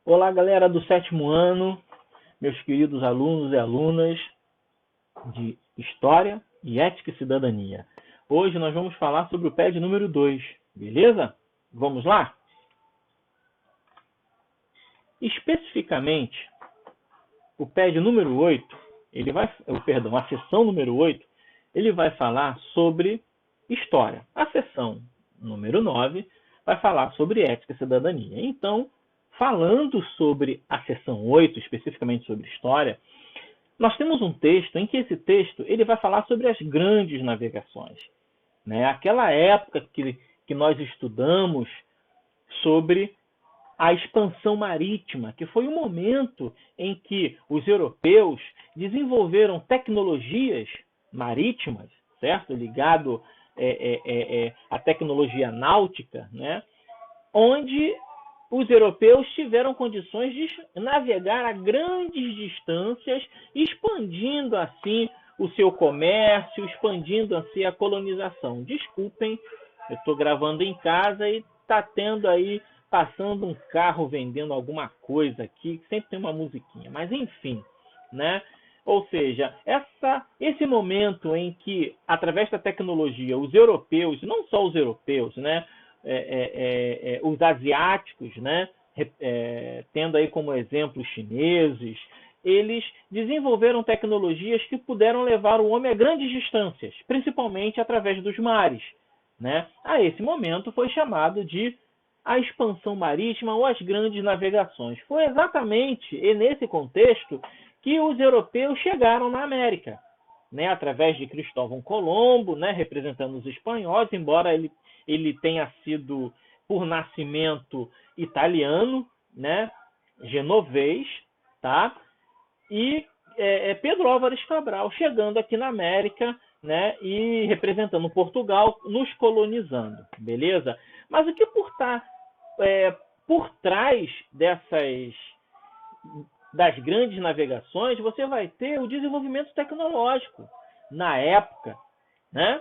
Olá, galera do sétimo ano, meus queridos alunos e alunas de História e Ética e Cidadania. Hoje nós vamos falar sobre o PED número 2, beleza? Vamos lá? Especificamente, o PED número 8, a seção número 8, ele vai falar sobre História. A seção número 9 vai falar sobre Ética e Cidadania. Então, falando sobre a seção 8, especificamente sobre História, nós temos um texto em que esse texto ele vai falar sobre as grandes navegações. Né? Aquela época que nós estudamos sobre a expansão marítima, que foi o momento em que os europeus desenvolveram tecnologias marítimas, certo? Ligado à tecnologia náutica, né? Onde os europeus tiveram condições de navegar a grandes distâncias, expandindo assim o seu comércio, expandindo assim a colonização. Desculpem, eu estou gravando em casa e está tendo aí, passando um carro vendendo alguma coisa aqui, sempre tem uma musiquinha, mas enfim, né? Ou seja, esse momento em que, através da tecnologia, os europeus, não só os europeus, né? Os asiáticos, né? Tendo aí como exemplo os chineses, eles desenvolveram tecnologias que puderam levar o homem a grandes distâncias, principalmente através dos mares. Né? A esse momento foi chamado de a expansão marítima ou as grandes navegações. Foi exatamente nesse contexto que os europeus chegaram na América, né? Através de Cristóvão Colombo, né? Representando os espanhóis, embora ele tenha sido, por nascimento, italiano, né? Genovês, tá? E Pedro Álvares Cabral chegando aqui na América, né? E representando Portugal, nos colonizando, beleza? Mas o que por trás das grandes navegações, você vai ter o desenvolvimento tecnológico na época, né?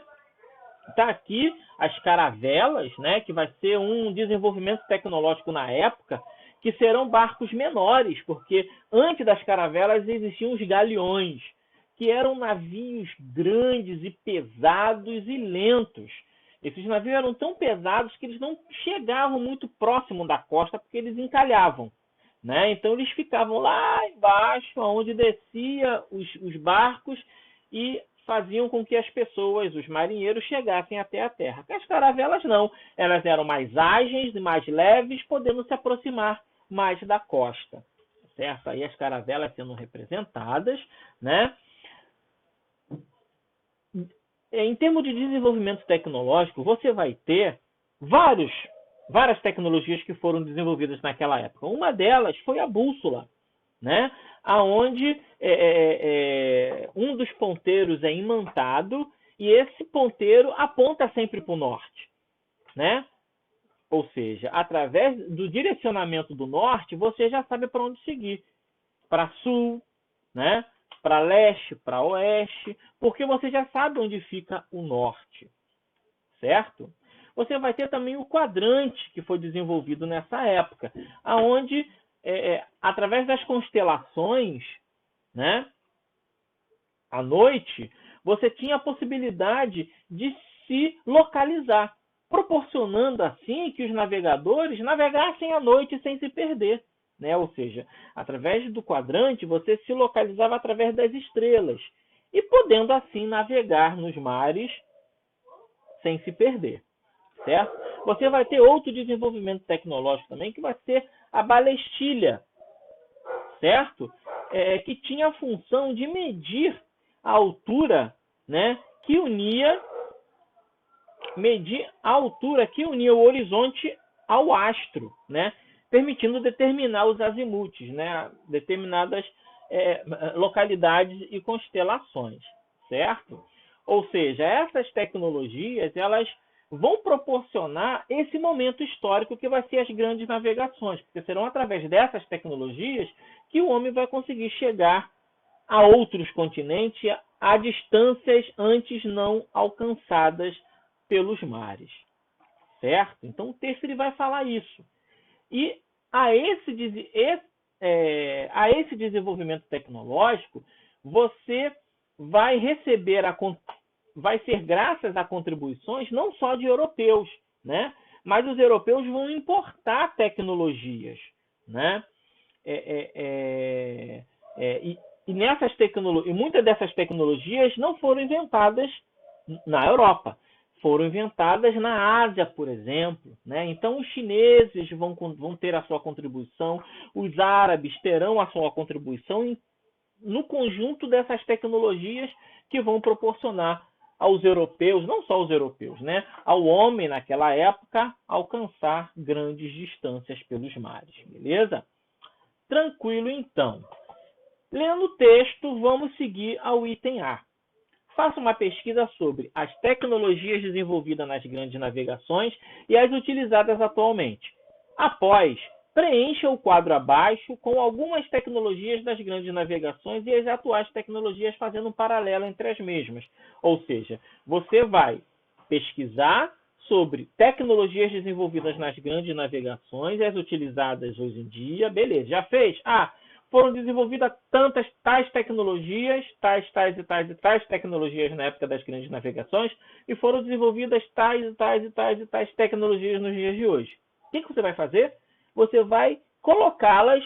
Tá aqui as caravelas, né, que vai ser um desenvolvimento tecnológico na época, que serão barcos menores, porque antes das caravelas existiam os galeões, que eram navios grandes e pesados e lentos. Esses navios eram tão pesados que eles não chegavam muito próximo da costa, porque eles encalhavam. Né? Então eles ficavam lá embaixo, onde descia os barcos e faziam com que as pessoas, os marinheiros, chegassem até a terra. As caravelas não, elas eram mais ágeis e mais leves, podendo se aproximar mais da costa. Certo? Aí as caravelas sendo representadas, né? Em termos de desenvolvimento tecnológico, você vai ter várias tecnologias que foram desenvolvidas naquela época. Uma delas foi a bússola, né? Aonde um dos ponteiros é imantado e esse ponteiro aponta sempre para o norte, né? Ou seja, através do direcionamento do norte, você já sabe para onde seguir. Para sul, né? Para leste, para oeste, porque você já sabe onde fica o norte, certo? Você vai ter também o quadrante que foi desenvolvido nessa época, aonde através das constelações, né, à noite, você tinha a possibilidade de se localizar, proporcionando assim que os navegadores navegassem à noite sem se perder. Né? Ou seja, através do quadrante, você se localizava através das estrelas e podendo assim navegar nos mares sem se perder. Certo? Você vai ter outro desenvolvimento tecnológico também, que vai ser a balestilha, certo? Que tinha a função de medir a altura, né, medir a altura que unia o horizonte ao astro, né, permitindo determinar os azimutes, né, determinadas localidades e constelações, certo? Ou seja, essas tecnologias, elas vão proporcionar esse momento histórico que vai ser as grandes navegações, porque serão através dessas tecnologias que o homem vai conseguir chegar a outros continentes a distâncias antes não alcançadas pelos mares, certo? Então o texto ele vai falar isso. E a esse desenvolvimento tecnológico, você vai receber vai ser graças a contribuições não só de europeus, né? Mas os europeus vão importar tecnologias, né? E muitas dessas tecnologias não foram inventadas na Europa, foram inventadas na Ásia, por exemplo, né? Então os chineses vão ter a sua contribuição, os árabes terão a sua contribuição no conjunto dessas tecnologias que vão proporcionar aos europeus, não só aos europeus, né, ao homem naquela época alcançar grandes distâncias pelos mares, beleza? Tranquilo, então. Lendo o texto, vamos seguir ao item A. Faça uma pesquisa sobre as tecnologias desenvolvidas nas grandes navegações e as utilizadas atualmente. Após, preencha o quadro abaixo com algumas tecnologias das grandes navegações e as atuais tecnologias, fazendo um paralelo entre as mesmas. Ou seja, você vai pesquisar sobre tecnologias desenvolvidas nas grandes navegações e as utilizadas hoje em dia. Beleza, já fez? Foram desenvolvidas tais tecnologias, tais tecnologias na época das grandes navegações, e foram desenvolvidas tais tecnologias nos dias de hoje. O que você vai fazer? Você vai colocá-las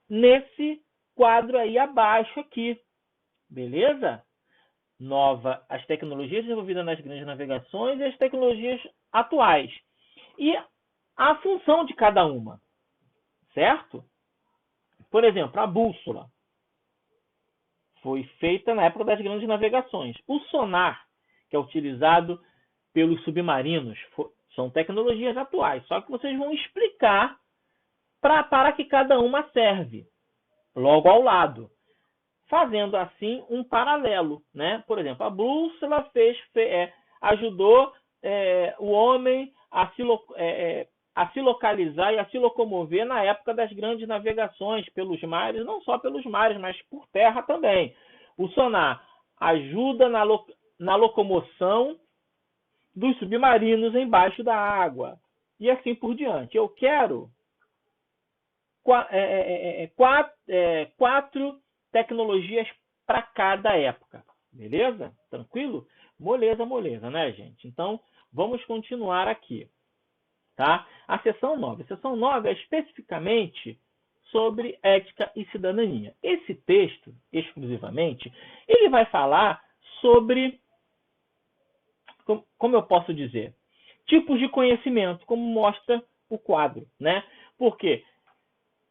nesse quadro aí abaixo aqui. Beleza? As tecnologias desenvolvidas nas grandes navegações e as tecnologias atuais. E a função de cada uma. Certo? Por exemplo, a bússola foi feita na época das grandes navegações. O sonar, que é utilizado pelos submarinos, são tecnologias atuais. Só que vocês vão explicar para que cada uma serve, logo ao lado, fazendo assim um paralelo, né? Por exemplo, a bússola ajudou o homem a se localizar e a se locomover na época das grandes navegações pelos mares, não só pelos mares, mas por terra também. O sonar ajuda na locomoção dos submarinos embaixo da água, e assim por diante. Eu quero 4 tecnologias para cada época. Beleza? Tranquilo? Moleza, né, gente? Então, vamos continuar aqui. Tá? A seção 9. A seção 9 é especificamente sobre ética e cidadania. Esse texto, exclusivamente, ele vai falar sobre, como eu posso dizer, tipos de conhecimento, como mostra o quadro, né? Porque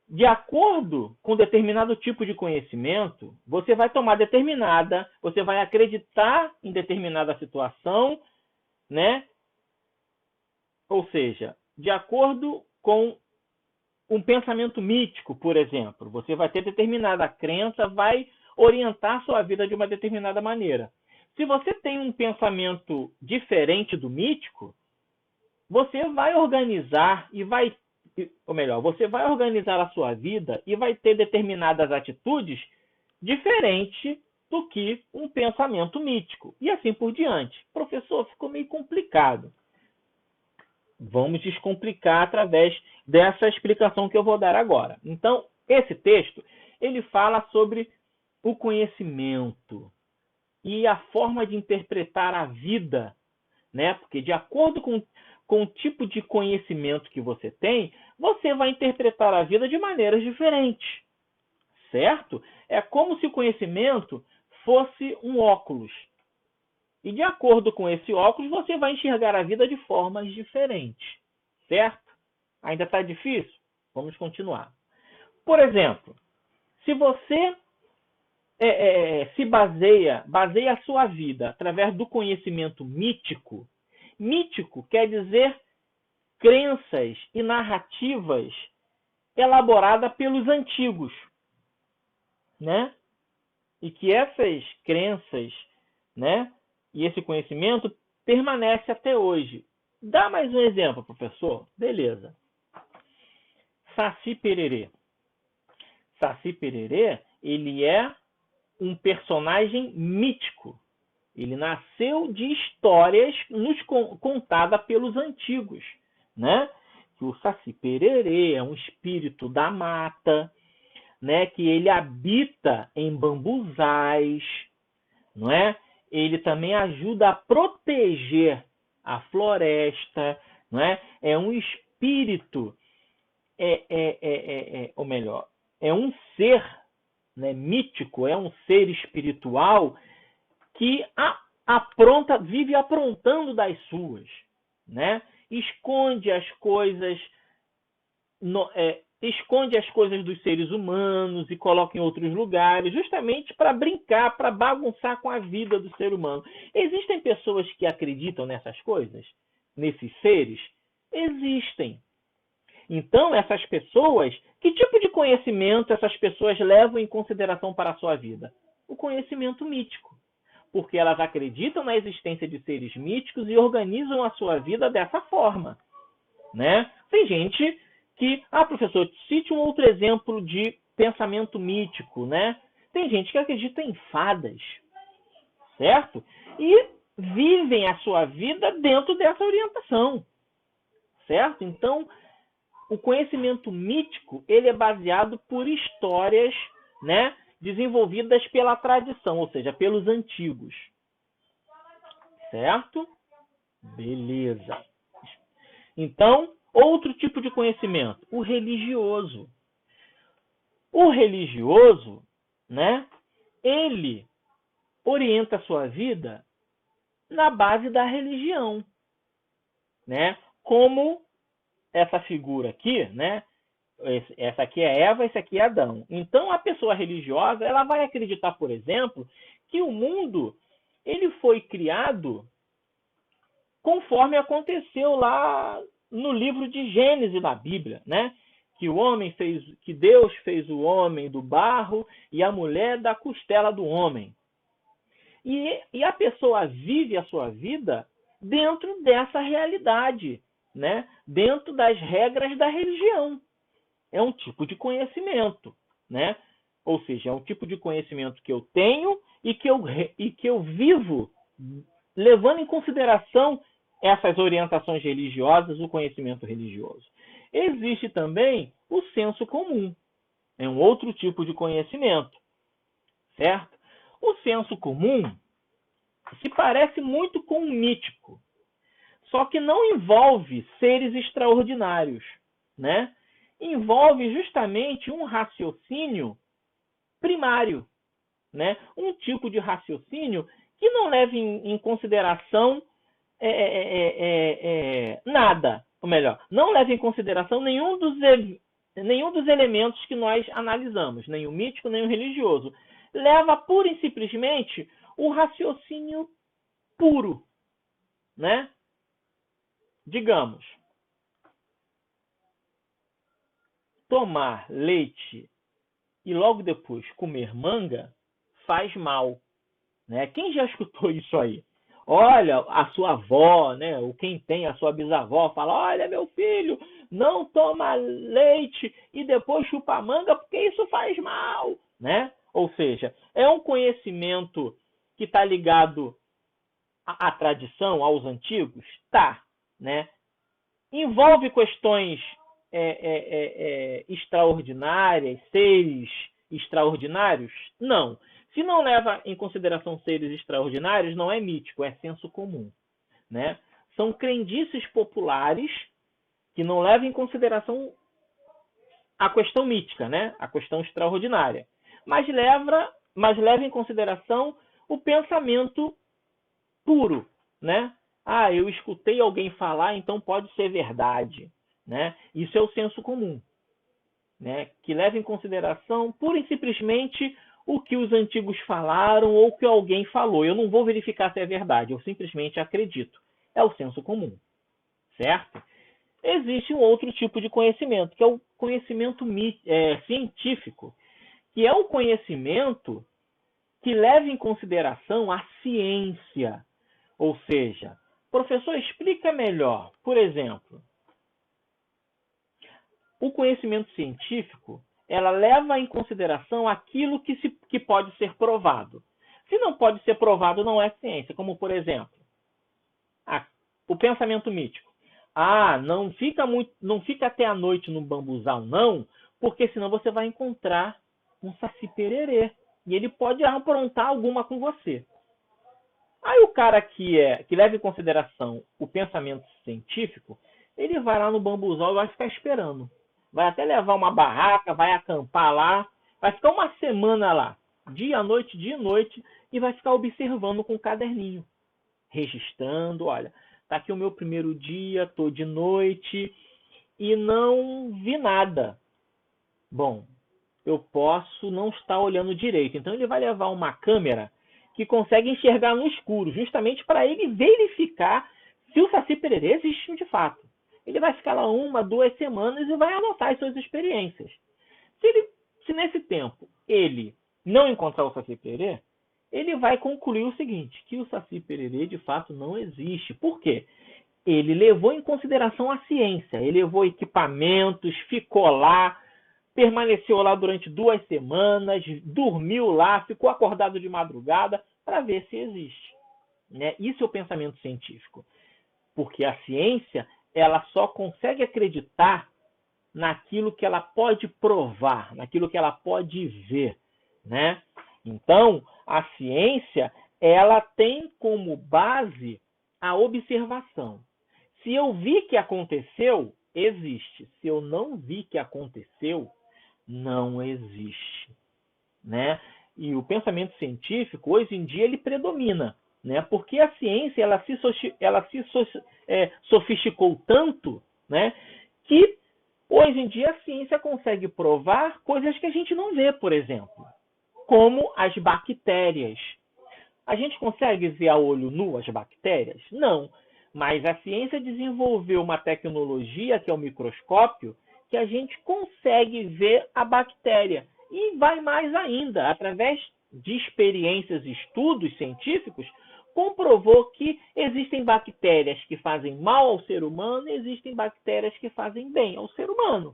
de acordo com determinado tipo de conhecimento, você vai você vai acreditar em determinada situação, né? Ou seja, de acordo com um pensamento mítico, por exemplo, você vai ter determinada crença, vai orientar sua vida de uma determinada maneira. Se você tem um pensamento diferente do mítico, você vai organizar você vai organizar a sua vida e vai ter determinadas atitudes diferentes do que um pensamento mítico. E assim por diante. Professor, ficou meio complicado. Vamos descomplicar através dessa explicação que eu vou dar agora. Então, esse texto, ele fala sobre o conhecimento e a forma de interpretar a vida, né? Porque de acordo com o tipo de conhecimento que você tem, você vai interpretar a vida de maneiras diferentes, certo? É como se o conhecimento fosse um óculos. E de acordo com esse óculos, você vai enxergar a vida de formas diferentes, certo? Ainda está difícil? Vamos continuar. Por exemplo, se você baseia a sua vida através do conhecimento mítico, mítico quer dizer crenças e narrativas elaboradas pelos antigos, né? E que essas crenças, né, e esse conhecimento permanece até hoje. Dá mais um exemplo, professor? Beleza. Saci Pererê. Saci Pererê, ele é um personagem mítico. Ele nasceu de histórias contadas pelos antigos, né? que o Saci Pererê é um espírito da mata, né? Que ele habita em bambuzais, não é? Ele também ajuda a proteger a floresta, não é? É um espírito, ou melhor, é um ser, né, mítico, é um ser espiritual que vive aprontando das suas, né? Esconde as coisas, esconde as coisas dos seres humanos e coloca em outros lugares, justamente para brincar, para bagunçar com a vida do ser humano. Existem pessoas que acreditam nessas coisas, nesses seres? Existem. Então, essas pessoas, que tipo de conhecimento essas pessoas levam em consideração para a sua vida? O conhecimento mítico. Porque elas acreditam na existência de seres míticos e organizam a sua vida dessa forma, né? Tem gente que, professor, cite um outro exemplo de pensamento mítico, né? Tem gente que acredita em fadas, certo? E vivem a sua vida dentro dessa orientação, certo? Então, o conhecimento mítico, ele é baseado por histórias, né, desenvolvidas pela tradição, ou seja, pelos antigos. Certo? Beleza. Então, outro tipo de conhecimento, o religioso. O religioso, né, ele orienta a sua vida na base da religião, né? Como essa figura aqui, né? Essa aqui é Eva, esse aqui é Adão. Então, a pessoa religiosa, ela vai acreditar, por exemplo, que o mundo ele foi criado conforme aconteceu lá no livro de Gênesis da Bíblia, né? Que Deus fez o homem do barro e a mulher da costela do homem. E a pessoa vive a sua vida dentro dessa realidade, né? Dentro das regras da religião. É um tipo de conhecimento, né? Ou seja, é um tipo de conhecimento que eu tenho e que eu vivo levando em consideração essas orientações religiosas, o conhecimento religioso. Existe também o senso comum. É um outro tipo de conhecimento, certo? O senso comum se parece muito com o mítico, só que não envolve seres extraordinários, né? Envolve justamente um raciocínio primário, né? Um tipo de raciocínio que não leva em consideração nada, ou melhor, não leva em consideração nenhum dos elementos que nós analisamos, nem o mítico, nem o religioso. Leva pura e simplesmente o raciocínio puro, né? Digamos, tomar leite e logo depois comer manga faz mal, né? Quem já escutou isso aí? Olha, a sua avó, né? Ou quem tem a sua bisavó fala: olha, meu filho, não toma leite e depois chupa manga porque isso faz mal, né? Ou seja, é um conhecimento que está ligado à tradição, aos antigos? Tá, né? Envolve questões extraordinárias, seres extraordinários? Não. Se não leva em consideração seres extraordinários, não é mítico, é senso comum, né? São crendices populares que não levam em consideração a questão mítica, né? A questão extraordinária, mas leva em consideração o pensamento puro, né? Eu escutei alguém falar, então pode ser verdade, né? Isso é o senso comum, né? Que leva em consideração pura e simplesmente o que os antigos falaram ou o que alguém falou. Eu não vou verificar se é verdade, eu simplesmente acredito. É o senso comum, certo? Existe um outro tipo de conhecimento, que é o conhecimento científico, que é o conhecimento que leva em consideração a ciência. Ou seja, professor, explica melhor. Por exemplo, o conhecimento científico, ela leva em consideração aquilo que pode ser provado. Se não pode ser provado, não é ciência. Como, por exemplo, o pensamento mítico. não fica até a noite no bambuzal, não, porque senão você vai encontrar um Saci Pererê. E ele pode aprontar alguma com você. Aí o cara que leva em consideração o pensamento científico, ele vai lá no bambuzal e vai ficar esperando. Vai até levar uma barraca, vai acampar lá, vai ficar uma semana lá, dia e noite, e vai ficar observando com um caderninho, registrando, olha, tá aqui o meu primeiro dia, tô de noite e não vi nada. Bom, eu posso não estar olhando direito. Então ele vai levar uma câmera que consegue enxergar no escuro, justamente para ele verificar se o Saci Pererê existe de fato. Ele vai ficar lá 1, 2 semanas e vai anotar as suas experiências. Se nesse tempo ele não encontrar o Saci Pererê, ele vai concluir o seguinte, que o Saci Pererê de fato não existe. Por quê? Ele levou em consideração a ciência, ele levou equipamentos, ficou lá, permaneceu lá durante 2 semanas, dormiu lá, ficou acordado de madrugada para ver se existe. Né? Isso é o pensamento científico. Porque a ciência ela só consegue acreditar naquilo que ela pode provar, naquilo que ela pode ver. Né? Então, a ciência ela tem como base a observação. Se eu vi que aconteceu, existe. Se eu não vi que aconteceu, não existe, né? E o pensamento científico hoje em dia ele predomina, né? Porque a ciência ela se sofisticou tanto, né? Que hoje em dia a ciência consegue provar coisas que a gente não vê, por exemplo, como as bactérias. A gente consegue ver a olho nu as bactérias? Não, mas a ciência desenvolveu uma tecnologia que é o microscópio que a gente consegue ver a bactéria. E vai mais ainda, através de experiências e estudos científicos, comprovou que existem bactérias que fazem mal ao ser humano e existem bactérias que fazem bem ao ser humano.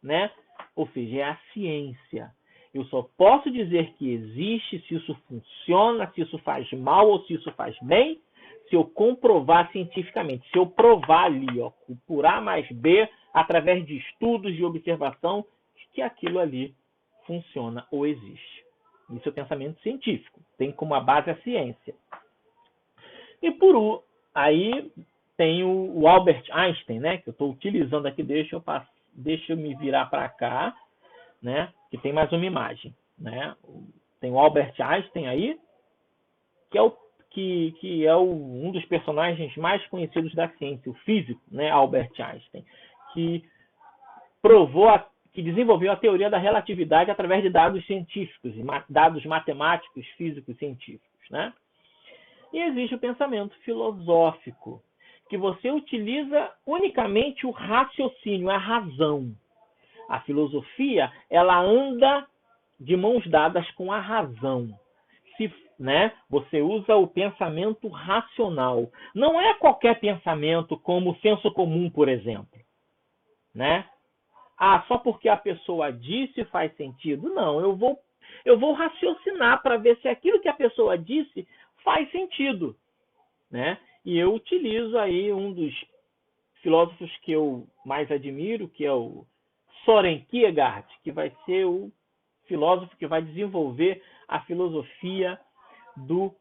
Né? Ou seja, é a ciência. Eu só posso dizer que existe se isso funciona, se isso faz mal ou se isso faz bem, se eu comprovar cientificamente, se eu provar ali, ó, por A mais B, através de estudos de observação, que aquilo ali funciona ou existe. Isso é o pensamento científico. Tem como a base a ciência. E aí tem o Albert Einstein, né? Que eu estou utilizando aqui. Deixa eu me virar para cá, né? Que tem mais uma imagem, né? Tem o Albert Einstein aí, que é um dos personagens mais conhecidos da ciência, o físico, né? Albert Einstein, que que desenvolveu a teoria da relatividade através de dados científicos, dados matemáticos, físicos, científicos, né? E existe o pensamento filosófico, que você utiliza unicamente o raciocínio, a razão. A filosofia, ela anda de mãos dadas com a razão. Né? Você usa o pensamento racional. Não é qualquer pensamento como o senso comum, por exemplo. Né? Só porque a pessoa disse faz sentido? Não, eu vou raciocinar para ver se aquilo que a pessoa disse faz sentido. Né? E eu utilizo aí um dos filósofos que eu mais admiro, que é o Søren Kierkegaard, que vai ser o filósofo que vai desenvolver a filosofia do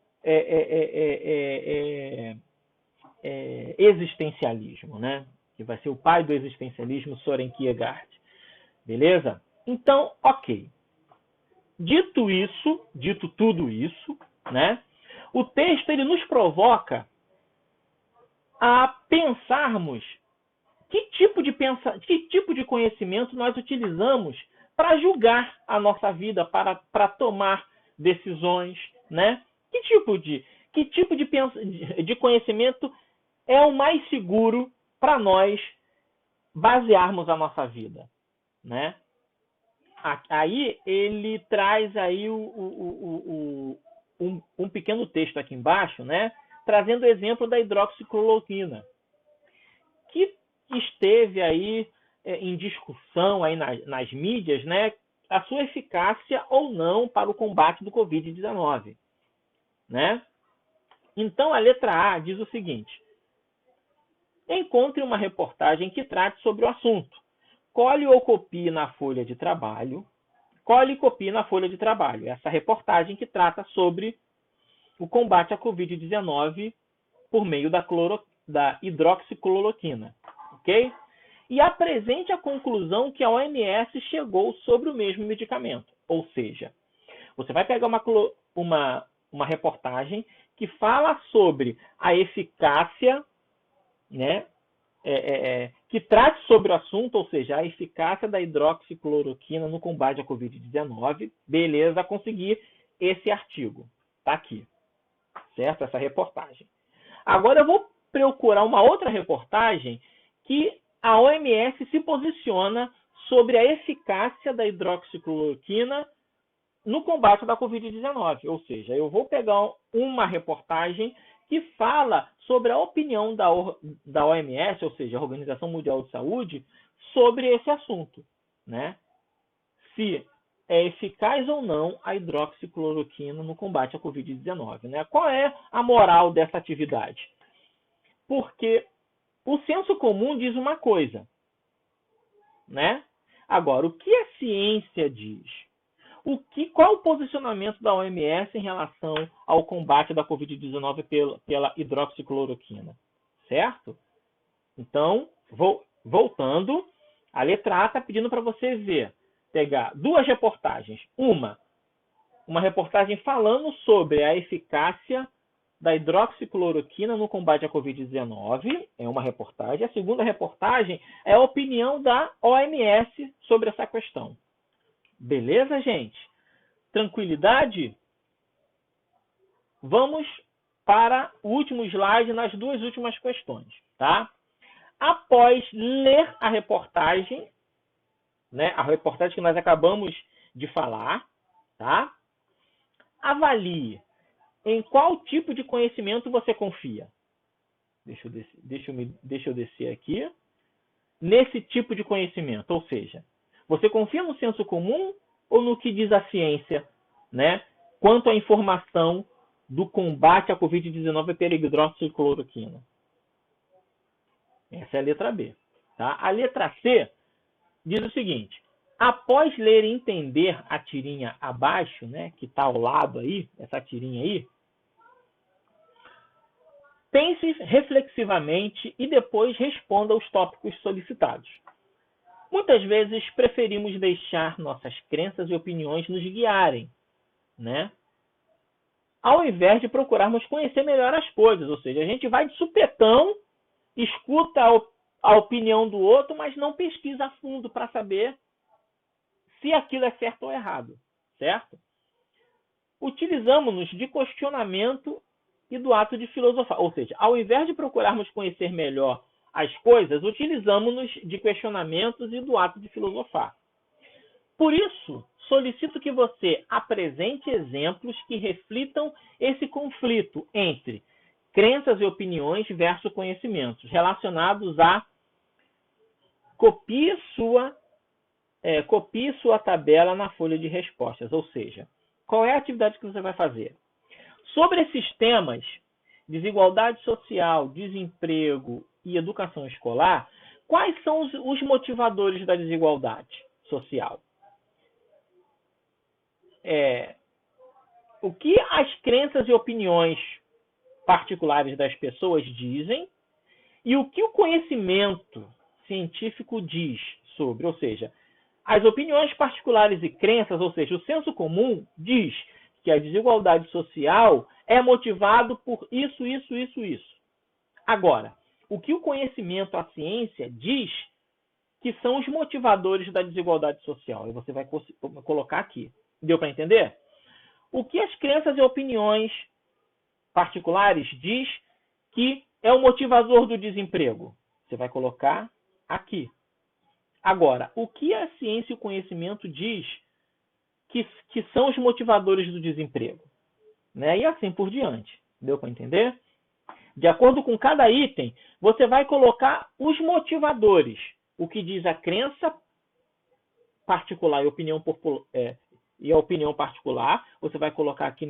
existencialismo, né? Que vai ser o pai do existencialismo, Søren Kierkegaard. Beleza? Então, ok. Dito tudo isso, né? O texto ele nos provoca a pensarmos que tipo de conhecimento nós utilizamos para julgar a nossa vida, para tomar decisões, né? Que tipo de conhecimento é o mais seguro para nós basearmos a nossa vida, né? Aí ele traz aí um pequeno texto aqui embaixo, né? Trazendo o exemplo da hidroxicloroquina, que esteve aí em discussão aí nas mídias, né? A sua eficácia ou não para o combate do Covid-19, né? Então, a letra A diz o seguinte: encontre uma reportagem que trate sobre o assunto. Cole ou copie na folha de trabalho. Cole e copie na folha de trabalho essa reportagem que trata sobre o combate à Covid-19 por meio da hidroxicloroquina, ok? E apresente a conclusão que a OMS chegou sobre o mesmo medicamento. Ou seja, você vai pegar uma reportagem que fala sobre a eficácia, né, que trate sobre o assunto, ou seja, a eficácia da hidroxicloroquina no combate à Covid-19. Beleza, consegui esse artigo. Está aqui, certo? Essa reportagem. Agora eu vou procurar uma outra reportagem que a OMS se posiciona sobre a eficácia da hidroxicloroquina no combate da Covid-19. Ou seja, eu vou pegar uma reportagem que fala sobre a opinião da OMS, ou seja, a Organização Mundial de Saúde, sobre esse assunto, né? Se é eficaz ou não a hidroxicloroquina no combate à Covid-19, né? Qual é a moral dessa atividade? Porque o senso comum diz uma coisa, né? Agora, o que a ciência diz? Qual o posicionamento da OMS em relação ao combate da Covid-19 pela hidroxicloroquina? Certo? Então, voltando, a letra A está pedindo para você pegar duas reportagens. Uma reportagem falando sobre a eficácia da hidroxicloroquina no combate à Covid-19, é uma reportagem. A segunda reportagem é a opinião da OMS sobre essa questão. Beleza, gente? Tranquilidade? Vamos para o último slide nas duas últimas questões, tá? Após ler a reportagem, né, a reportagem que nós acabamos de falar, tá? Avalie em qual tipo de conhecimento você confia. Deixa eu descer aqui. Nesse tipo de conhecimento, ou seja, você confia no senso comum ou no que diz a ciência, né, quanto à informação do combate à Covid-19 pela hidroxicloroquina? Essa é a letra B. Tá? A letra C diz o seguinte: após ler e entender a tirinha abaixo, né, que está ao lado aí, essa tirinha aí, pense reflexivamente e depois responda aos tópicos solicitados. Muitas vezes preferimos deixar nossas crenças e opiniões nos guiarem, né? Ao invés de procurarmos conhecer melhor as coisas. Ou seja, a gente vai de supetão, escuta a opinião do outro, mas não pesquisa a fundo para saber se aquilo é certo ou errado, certo? Utilizamos-nos de questionamento e do ato de filosofar. Ou seja, ao invés de procurarmos conhecer melhor as coisas, utilizamos-nos de questionamentos e do ato de filosofar. Por isso, solicito que você apresente exemplos que reflitam esse conflito entre crenças e opiniões versus conhecimentos, relacionados a copie sua tabela na folha de respostas. Ou seja, qual é a atividade que você vai fazer? Sobre esses temas, desigualdade social, desemprego e educação escolar, quais são os motivadores da desigualdade social? O que as crenças e opiniões particulares das pessoas dizem e o que o conhecimento científico diz sobre, ou seja, as opiniões particulares e crenças, ou seja, o senso comum diz que a desigualdade social é motivado por isso. Agora, o que o conhecimento, a ciência, diz que são os motivadores da desigualdade social? E você vai colocar aqui. Deu para entender? O que as crenças e opiniões particulares diz que é o motivador do desemprego? Você vai colocar aqui. Agora, o que a ciência e o conhecimento diz que são os motivadores do desemprego? Né? E assim por diante. Deu para entender? De acordo com cada item, você vai colocar os motivadores. O que diz a crença particular e a opinião particular, você vai colocar aqui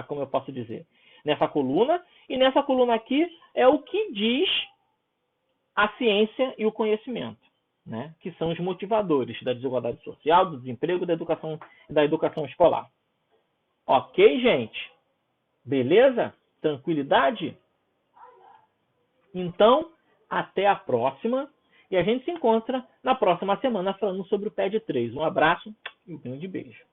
como eu posso dizer? nessa coluna, e nessa coluna aqui é o que diz a ciência e o conhecimento, né? Que são os motivadores da desigualdade social, do desemprego, da educação escolar. Ok, gente? Beleza? Tranquilidade? Então, até a próxima. E a gente se encontra na próxima semana falando sobre o PED 3. Um abraço e um grande beijo.